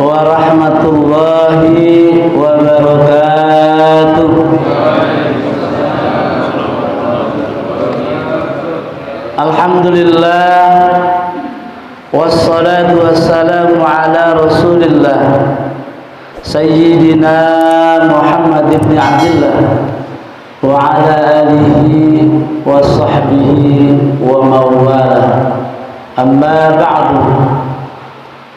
warahmatullahi wabarakatuh. Alhamdulillah wassalatu wassalamu ala Rasulillah Sayyidina Muhammad ibn Abdillah wa ala alihi wa sahbihi wa mawalah. Amma ba'du.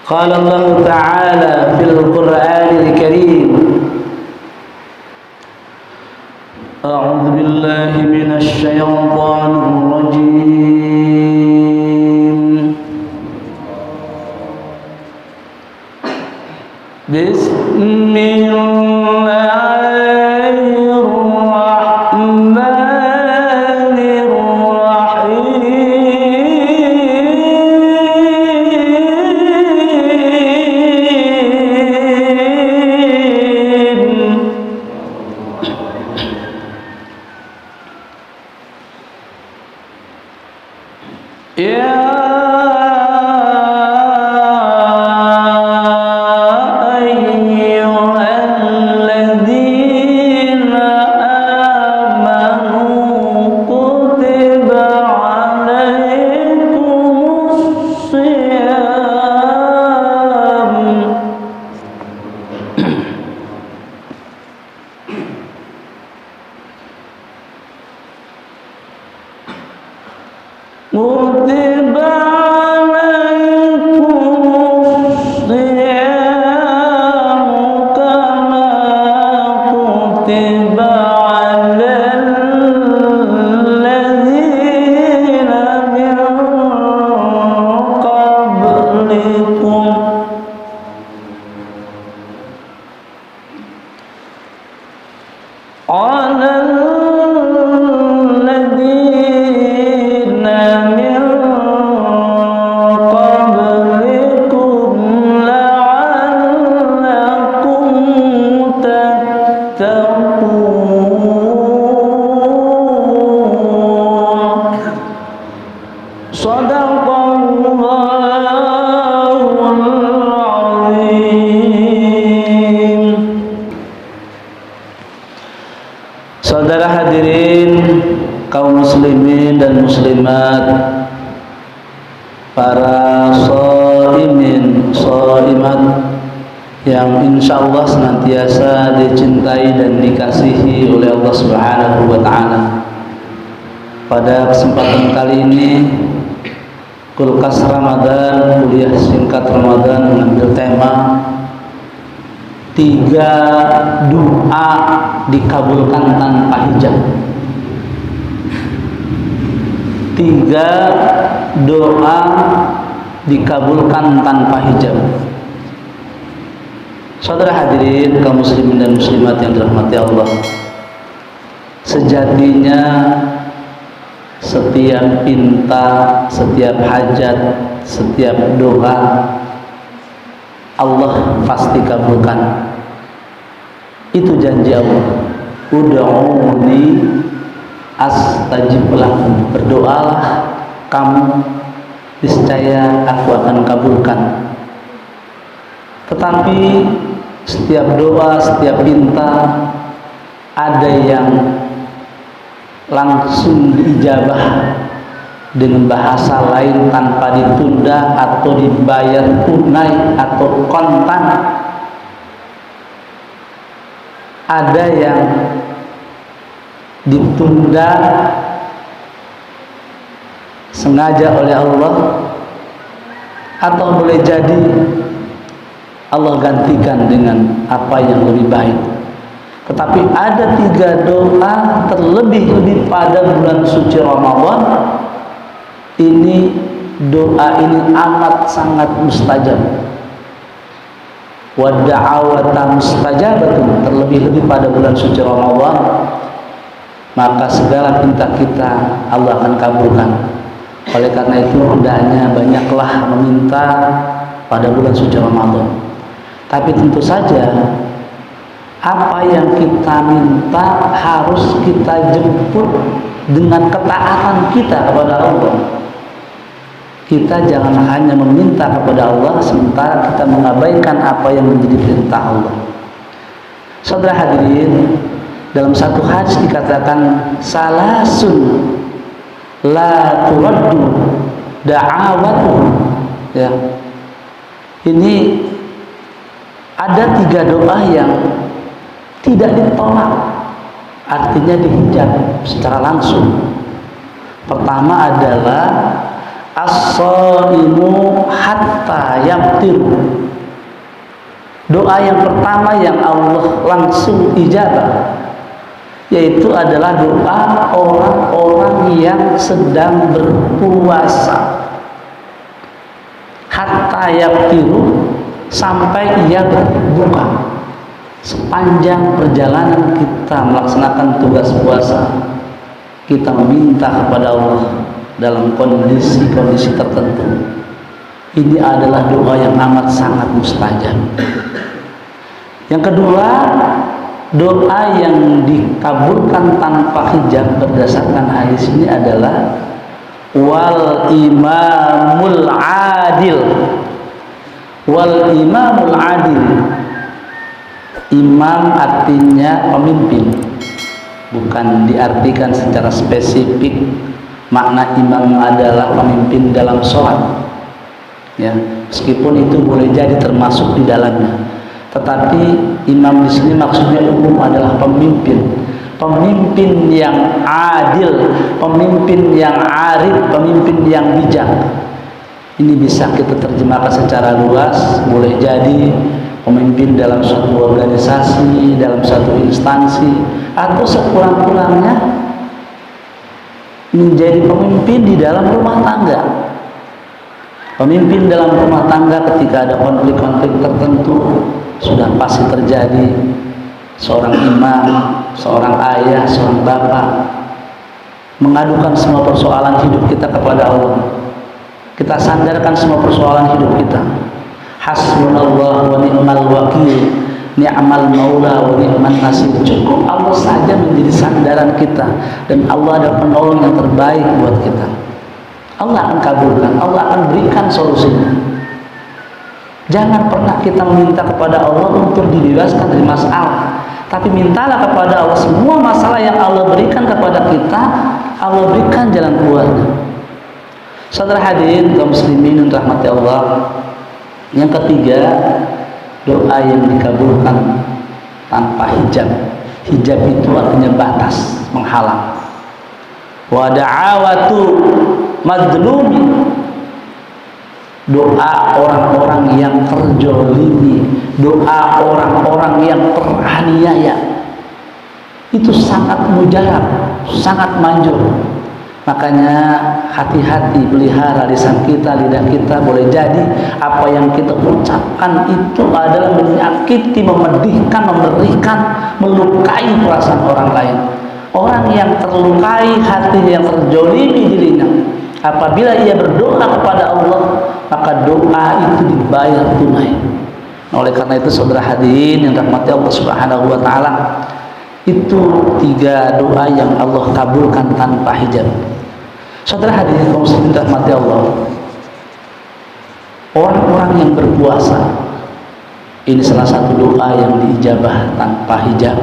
Qala Allah Ta'ala fil Qur'anil Karim, A'udzu billahi minasy syaithanir rajim. Saudara hadirin kaum muslimin dan muslimat, para shaimin shaimat yang insyaallah senantiasa dicintai dan dikasihi oleh Allah Subhanahu wa taala. Pada kesempatan kali ini Kulkas Ramadan, kuliah singkat Ramadan mengambil tema 3 doa dikabulkan tanpa hijab. 3 doa dikabulkan tanpa hijab. Saudara hadirin kaum muslimin dan muslimat yang dirahmati Allah, sejatinya setiap pinta, setiap hajat, setiap doa Allah pasti kabulkan. Itu janji Allah. Ud'uuni astajib lakum. Berdoalah kamu, niscaya aku akan kabulkan. Tetapi setiap doa, setiap pinta ada yang langsung diijabah dengan bahasa lain tanpa ditunda atau dibayar tunai atau kontan. Ada yang ditunda sengaja oleh Allah, atau boleh jadi Allah gantikan dengan apa yang lebih baik. Tetapi ada 3 doa terlebih pada bulan suci Ramadan. Ini doa ini amat sangat mustajab. Wa da'awatan mustajabatun, terlebih pada bulan suci Ramadan, maka segala pinta kita Allah akan kabulkan. Oleh karena itu hendaknya banyaklah meminta pada bulan suci Ramadan. Tapi tentu saja apa yang kita minta harus kita jemput dengan ketaatan kita kepada Allah. Kita jangan hanya meminta kepada Allah sementara kita mengabaikan apa yang menjadi perintah Allah. Saudara hadirin, dalam satu hadis dikatakan salasun la turaddu da'awatuhum, ya. Ini ada 3 doa yang tidak ditolak, artinya dihijab secara langsung. Pertama adalah as-shaimu hatta yaftir. Doa yang pertama yang Allah langsung ijabah, yaitu adalah doa orang-orang yang sedang berpuasa. Hatta yaftiru, sampai ia berbuka. Sepanjang perjalanan kita melaksanakan tugas puasa, kita meminta kepada Allah dalam kondisi-kondisi tertentu. Ini adalah doa yang amat sangat mustajab. Yang kedua, doa yang dikabulkan tanpa hijab berdasarkan hadis ini adalah wal imamul adil. Wal imamul adil, imam artinya pemimpin, bukan diartikan secara spesifik. Makna imam adalah pemimpin dalam sholat, ya, meskipun itu boleh jadi termasuk di dalamnya. Tetapi imam di sini maksudnya umum adalah pemimpin, pemimpin yang adil, pemimpin yang arif, pemimpin yang bijak. Ini bisa kita terjemahkan secara luas, boleh jadi pemimpin dalam suatu organisasi, dalam suatu instansi, atau sekurang-kurangnya menjadi pemimpin di dalam rumah tangga. Pemimpin dalam rumah tangga ketika ada konflik-konflik tertentu sudah pasti terjadi. Seorang imam, seorang ayah, seorang bapak mengadukan semua persoalan hidup kita kepada Allah. Kita sandarkan semua persoalan hidup kita. Hasbunallah wa ni'mal wakil, ni'mal maula wa ni'man nasir. Cukup Allah saja menjadi sandaran kita, dan Allah adalah penolong yang terbaik buat kita. Allah akan kabulkan, Allah akan berikan solusinya. Jangan pernah kita meminta kepada Allah untuk dibebaskan dari masalah, tapi mintalah kepada Allah semua masalah yang Allah berikan kepada kita, Allah berikan jalan keluarnya. Saudara hadirin kaum muslimin yang dirahmati Allah, yang ketiga, doa yang dikabulkan tanpa hijab. Hijab itu artinya batas, menghalang. Wa da'awatu madlumi, doa orang-orang yang terzolimi, doa orang-orang yang teraniaya, itu sangat mujarab, sangat manjur. Makanya hati-hati, pelihara lisan kita, lidah kita. Boleh jadi apa yang kita ucapkan itu adalah menyakiti, memedihkan, mengerikan, melukai perasaan orang lain. Orang yang terlukai hatinya, yang terzolimi dirinya, apabila ia berdoa kepada Allah, maka doa itu dibayar tunai. Oleh karena itu saudara hadirin yang dirahmati Allah Subhanahu wa taala, itu 3 doa yang Allah kabulkan tanpa hijab. Saudara hadirin kaum muslimin dirahmati Allah, orang-orang yang berpuasa, ini salah satu doa yang diijabah tanpa hijab.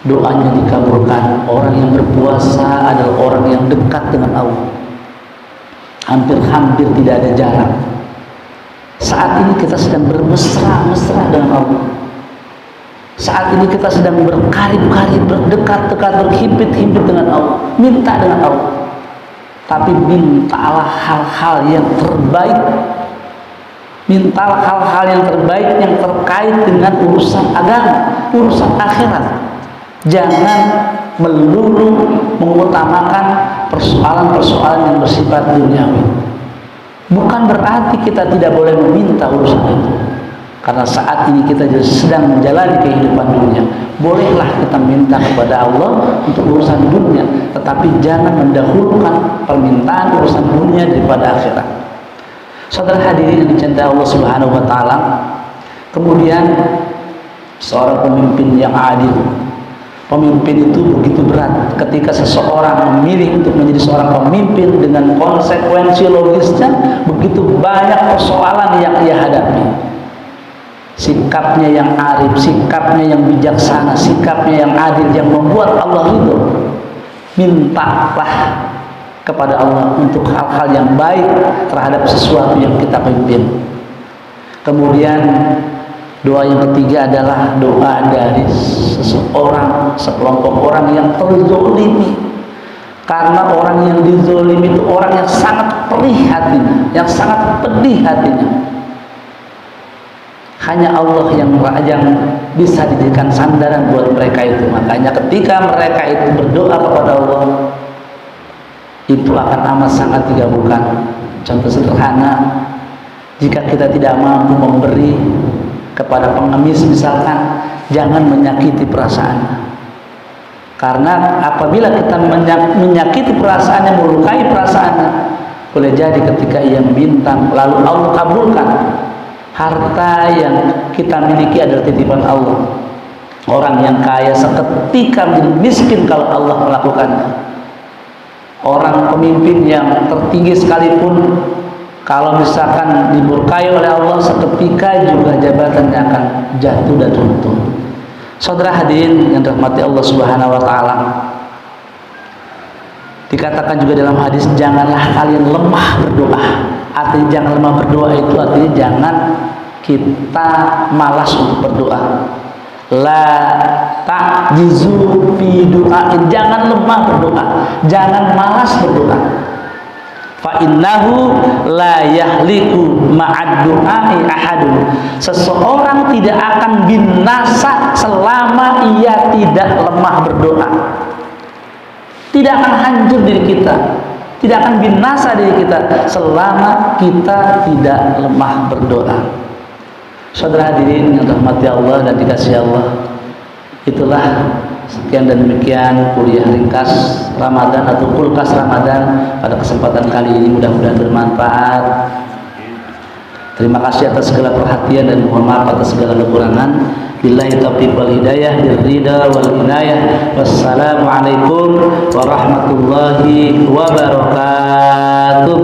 Doanya dikabulkan. Orang yang berpuasa adalah orang yang dekat dengan Allah, hampir-hampir tidak ada jarak. Saat ini kita sedang bermesra-mesra dengan Allah. Saat ini kita sedang berkarib-karib, berdekat-dekat, berhimpit-himpit dengan Allah, minta dengan Allah. Tapi mintalah hal-hal yang terbaik. Mintalah hal-hal yang terbaik yang terkait dengan urusan agama, urusan akhirat. Jangan melulu mengutamakan persoalan-persoalan yang bersifat duniawi. Bukan berarti kita tidak boleh meminta urusan itu, karena saat ini kita sedang menjalani kehidupan dunia. Bolehlah kita minta kepada Allah untuk urusan dunia, tetapi jangan mendahulukan permintaan urusan dunia daripada akhirat. Saudara hadirin yang dicintai Allah Subhanahu wa taala, kemudian seorang pemimpin yang adil, Pemimpin itu begitu berat. Ketika seseorang memilih untuk menjadi seorang pemimpin dengan konsekuensi logisnya, begitu banyak persoalan yang ia hadapi. Sikapnya yang arif, sikapnya yang bijaksana, sikapnya yang adil, yang membuat Allah ridho. Mintalah kepada Allah untuk hal-hal yang baik terhadap sesuatu yang kita pimpin. Kemudian doa yang ketiga adalah doa dari seseorang, sekelompok orang yang terzolimi. Karena orang yang dizolimi itu orang yang sangat perih hatinya, yang sangat pedih hatinya. Hanya Allah yang bisa dijadikan sandaran buat mereka itu. Makanya ketika mereka itu berdoa kepada Allah, itu akan amat sangat digabungkan. Contoh sederhana, jika kita tidak mampu memberi kepada pengemis misalkan, jangan menyakiti perasaannya. Karena apabila kita menyakiti perasaannya, melukai perasaannya, boleh jadi ketika ia meminta lalu Allah kabulkan, harta yang kita miliki adalah titipan Allah. Orang yang kaya seketika menjadi miskin kalau Allah melakukannya. Orang pemimpin yang tertinggi sekalipun, kalau misalkan dimurkai oleh Allah, seketika juga jabatannya akan jatuh dan runtuh. Saudara hadirin yang dirahmati Allah Subhanahu wa taala, dikatakan juga dalam hadis, janganlah kalian lemah berdoa. Artinya jangan lemah berdoa itu artinya jangan kita malas untuk berdoa. La ta'jizu fi du'ain, jangan lemah berdoa, jangan malas berdoa. Fa innahu la yahliku ma'ad du'ai ahadun, seseorang tidak akan binasa selama ia tidak lemah berdoa. Tidak akan hancur diri kita, tidak akan binasa diri kita selama kita tidak lemah berdoa. Saudara hadirin yang dirahmati Allah dan dikasihi Allah, itulah sekian dan demikian kuliah ringkas Ramadan atau kulkas Ramadan pada kesempatan kali ini, mudah-mudahan bermanfaat. Terima kasih atas segala perhatian dan mohon maaf atas segala kekurangan. Billahi taufiq wal hidayah, birrida wal inayah. Wassalamualaikum warahmatullahi wabarakatuh.